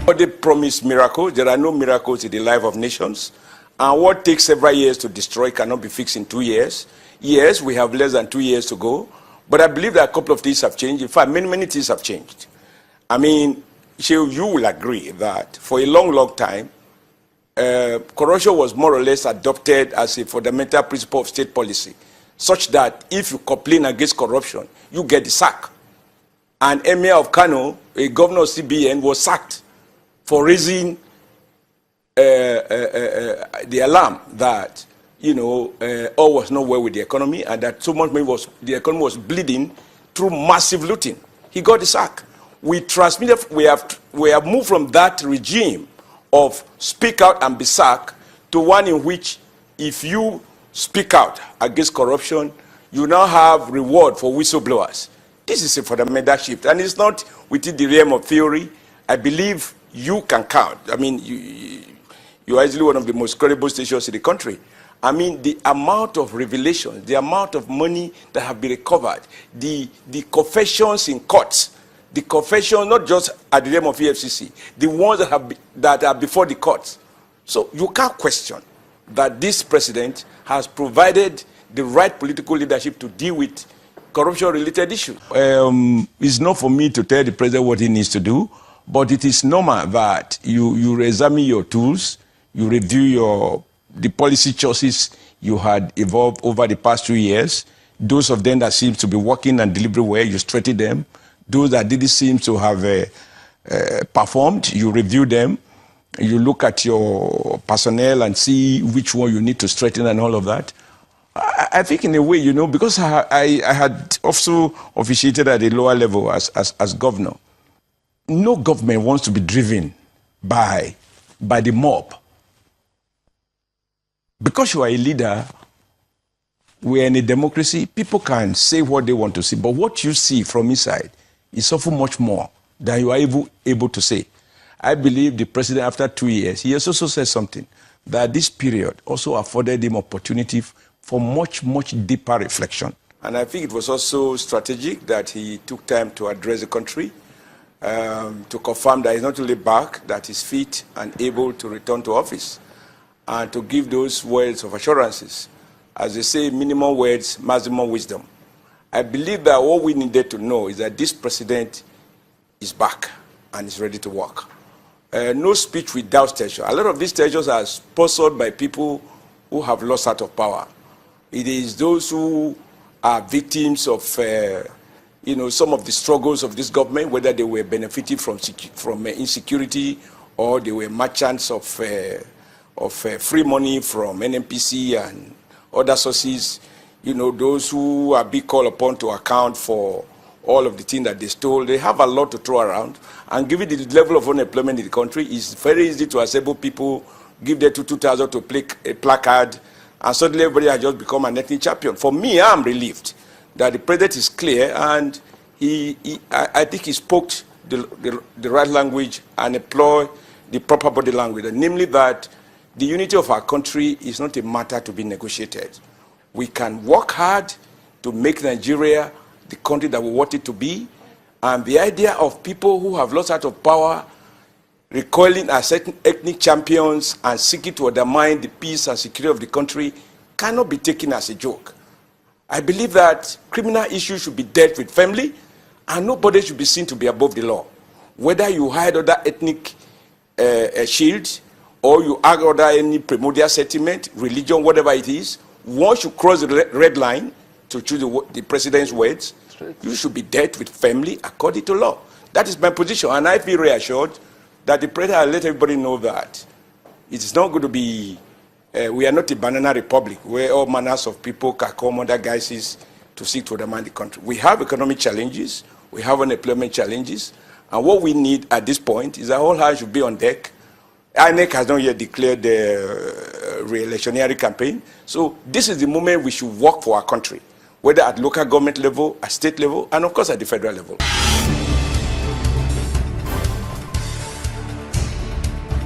But they promise miracles. There are no miracles in the life of nations. And what takes several years to destroy cannot be fixed in 2 years. Yes, we have less than 2 years to go. But I believe that a couple of things have changed. In fact, many things have changed. I mean, you will agree that for a long time, corruption was more or less adopted as a fundamental principle of state policy, such that if you complain against corruption, you get the sack. And Emir of Kano, a governor of CBN, was sacked for raising the alarm that, all was not well with the economy, and that so much money the economy was bleeding through massive looting. He got the sack. We have moved from that regime of speak out and be sacked to one in which if you speak out against corruption, you now have reward for whistleblowers. This is a fundamental shift, and it's not within the realm of theory. I believe you can count. I mean, you are easily one of the most credible stations in the country. I mean, the amount of revelations, the amount of money that have been recovered, the confessions in courts, the confession not just at the realm of EFCC, the ones that are before the courts. So you can't question that this president has provided the right political leadership to deal with corruption-related issues. It's not for me to tell the president what he needs to do, but it is normal that you examine your tools, you review the policy choices you had evolved over the past 2 years. Those of them that seem to be working and delivering well, you straighten them. Those that didn't seem to have performed, you review them. You look at your personnel and see which one you need to straighten and all of that. I think in a way, because I had also officiated at a lower level as governor. No government wants to be driven by the mob. Because you are a leader, we are in a democracy, people can say what they want to say, but what you see from inside is often much more than you are able to say. I believe the president, after 2 years, he has also said something, that this period also afforded him opportunity for much deeper reflection. And I think it was also strategic that he took time to address the country, to confirm that he's not only back, that he's fit and able to return to office, and to give those words of assurances. As they say, minimum words, maximum wisdom. I believe that what we needed to know is that this president is back and is ready to work. No speech without tension. A lot of these tensions are sponsored by people who have lost sight of power. It is those who are victims of, some of the struggles of this government, whether they were benefiting from insecurity or they were merchants of free money from NNPC and other sources. Those who are being called upon to account for all of the things that they stole. They have a lot to throw around. And given the level of unemployment in the country, it's very easy to assemble people, give them 2,000 to play a placard, and suddenly everybody has just become an ethnic champion. For me, I'm relieved that the president is clear, and I think he spoke the right language and employed the proper body language, namely that the unity of our country is not a matter to be negotiated. We can work hard to make Nigeria the country that we want it to be, and the idea of people who have lost sight of power recoiling as ethnic champions and seeking to undermine the peace and security of the country cannot be taken as a joke. I believe that criminal issues should be dealt with firmly, and nobody should be seen to be above the law. Whether you hide under ethnic shield, or you argue under any primordial sentiment, religion, whatever it is, once you cross the red line, to choose the president's words, you should be dealt with firmly according to law. That is my position, and I feel reassured that the president will let everybody know that it is not going to be, we are not a banana republic where all manners of people can come under guises to seek to undermine the country. We have economic challenges, we have unemployment challenges, and what we need at this point is that all hands should be on deck. INEC has not yet declared the re-electionary campaign, so this is the moment we should work for our country, whether at local government level, at state level, and of course at the federal level.